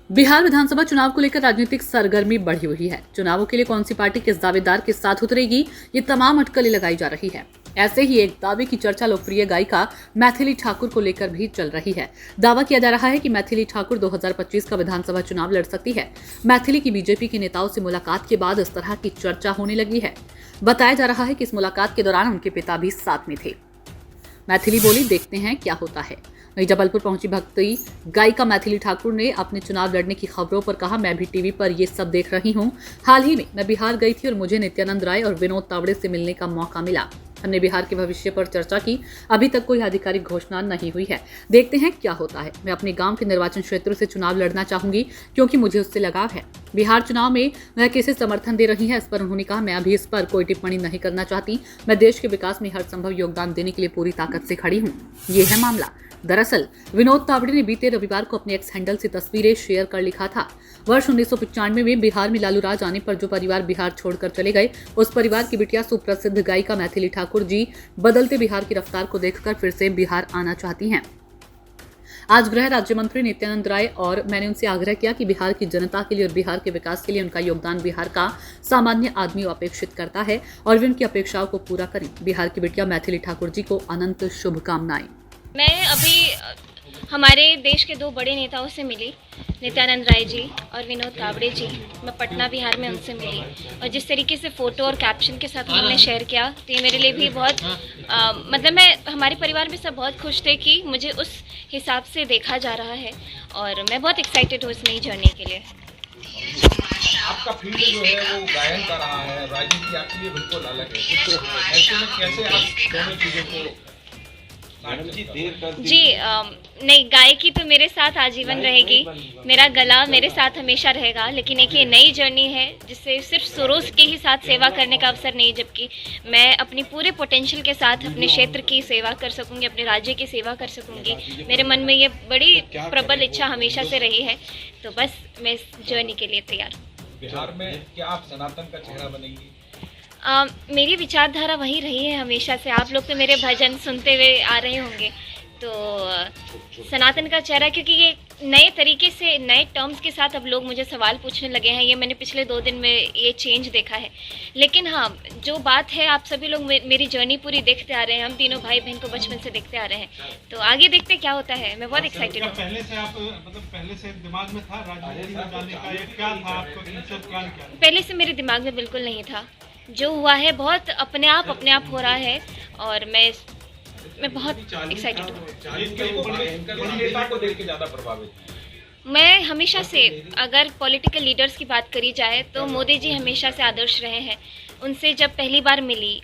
बिहार विधानसभा चुनाव को लेकर राजनीतिक सरगर्मी बढ़ी हुई है। चुनावों के लिए कौन सी पार्टी किस दावेदार के साथ उतरेगी, ये तमाम अटकलें लगाई जा रही है। ऐसे ही एक दावे की चर्चा लोकप्रिय गायिका मैथिली ठाकुर को लेकर भी चल रही है। दावा किया जा रहा है कि मैथिली ठाकुर 2025 का विधानसभा चुनाव लड़ सकती है। मैथिली की बीजेपी के नेताओं से मुलाकात के बाद इस तरह की चर्चा होने लगी है। बताया जा रहा है कि इस मुलाकात के दौरान उनके पिता भी साथ में थे। मैथिली बोली, देखते हैं क्या होता है। वहीं जबलपुर पहुंची भक्ति गायिका मैथिली ठाकुर ने अपने चुनाव लड़ने की खबरों पर कहा, मैं भी टीवी पर ये सब देख रही हूं। हाल ही में मैं बिहार गई थी और मुझे नित्यानंद राय और विनोद तावड़े से मिलने का मौका मिला। हमने बिहार के भविष्य पर चर्चा की। अभी तक कोई आधिकारिक घोषणा नहीं हुई है। देखते हैं क्या होता है। मैं अपने गांव के निर्वाचन क्षेत्र से चुनाव लड़ना चाहूंगी क्योंकि मुझे उससे लगाव है। बिहार चुनाव में वह किसे समर्थन दे रही है, इस पर उन्होंने कहा, मैं अभी इस पर कोई टिप्पणी नहीं करना चाहती। मैं देश के विकास में हर संभव योगदान देने के लिए पूरी ताकत से खड़ी हूँ। ये है मामला। दरअसल विनोद तावड़े ने बीते रविवार को अपने एक्स हैंडल से तस्वीरें शेयर कर लिखा था, वर्ष 1995 में बिहार में लालू राज आने पर जो परिवार बिहार छोड़कर चले गए, उस परिवार की बिटिया सुप्रसिद्ध गायिका मैथिली ठाकुर जी बदलते बिहार की रफ्तार को देखकर फिर से बिहार आना चाहती हैं। आज गृह राज्य मंत्री नित्यानंद राय और मैंने उनसे आग्रह किया कि बिहार की जनता के लिए और बिहार के विकास के लिए उनका योगदान बिहार का सामान्य आदमी अपेक्षित करता है और वे उनकी अपेक्षाओं को पूरा करें। बिहार की बिटिया मैथिली ठाकुर जी को अनंत शुभकामनाएं। मैं अभी हमारे देश के दो बड़े नेताओं से मिली, नित्यानंद राय जी और विनोद तावड़े जी। मैं पटना बिहार में उनसे मिली और जिस तरीके से फ़ोटो और कैप्शन के साथ उन्होंने शेयर किया तो ये मेरे लिए भी बहुत हमारे परिवार में सब बहुत खुश थे कि मुझे उस हिसाब से देखा जा रहा है और मैं बहुत एक्साइटेड हूँ इस नई जर्नी के लिए। आपका फील्ड जो है वो गायन का रहा है, राजनीति आपके लिए बिल्कुल अलग है। ऐसे में कैसे आप दोनों चीज़ों को जी नहीं, गायकी तो मेरे साथ आजीवन रहेगी। मेरा गला मेरे साथ हमेशा रहेगा, लेकिन एक ये नई जर्नी है जिससे सिर्फ सुरों के ही साथ सेवा करने का अवसर नहीं, जबकि मैं अपनी पूरे पोटेंशियल के साथ अपने क्षेत्र की सेवा कर सकूंगी, अपने राज्य की सेवा कर सकूंगी। मेरे मन में ये बड़ी प्रबल इच्छा हमेशा से रही है, तो बस मैं इस जर्नी के लिए तैयार हूँ। बिहार में क्या आप सनातन का चेहरा बनेंगी? मेरी विचारधारा वही रही है हमेशा से। आप लोग तो मेरे भजन सुनते हुए आ रहे होंगे, तो सनातन का चेहरा, क्योंकि ये नए तरीके से नए टर्म्स के साथ अब लोग मुझे सवाल पूछने लगे हैं। ये मैंने पिछले 2 दिन में ये चेंज देखा है। लेकिन हाँ, जो बात है, आप सभी लोग मेरी जर्नी पूरी देखते आ रहे हैं। हम तीनों भाई बहन को बचपन से देखते आ रहे हैं, तो आगे देखते क्या होता है। मैं बहुत एक्साइटेड हूँ। पहले से आप पहले से दिमाग में था राजनीति में जाने का, या क्या था आपका फ्यूचर प्लान? क्या पहले से मेरे दिमाग में बिल्कुल नहीं था। जो हुआ है बहुत अपने आप हो रहा है और मैं बहुत एक्साइटेड हूँ। मैं हमेशा से, अगर पॉलिटिकल लीडर्स की बात करी जाए तो मोदी जी हमेशा से आदर्श रहे हैं। उनसे जब पहली बार मिली,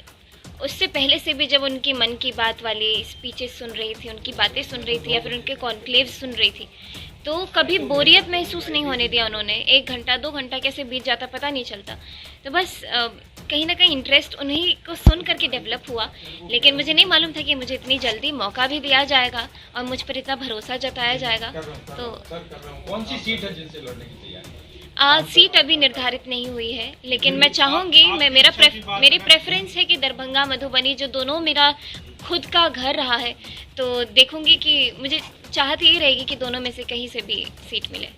उससे पहले से भी जब उनकी मन की बात वाली स्पीचेस सुन रही थी, उनकी बातें सुन रही थी या फिर उनके कॉन्क्लेव सुन रही थी, तो कभी बोरियत महसूस नहीं होने दिया उन्होंने। 1 घंटा 2 घंटा कैसे बीत जाता पता नहीं चलता। तो बस कहीं ना कहीं इंटरेस्ट उन्हीं को सुन करके डेवलप हुआ, लेकिन मुझे नहीं मालूम था कि मुझे इतनी जल्दी मौका भी दिया जाएगा और मुझ पर इतना भरोसा जताया जाएगा। तो कौन सी सीट है जिनसे लड़ने की तैयारी? सीट अभी निर्धारित नहीं हुई है, लेकिन मैं चाहूँगी, मेरी प्रेफरेंस है कि दरभंगा मधुबनी, जो दोनों मेरा खुद का घर रहा है, तो देखूँगी कि मुझे चाहत यही रहेगी कि दोनों में से कहीं से भी सीट मिले।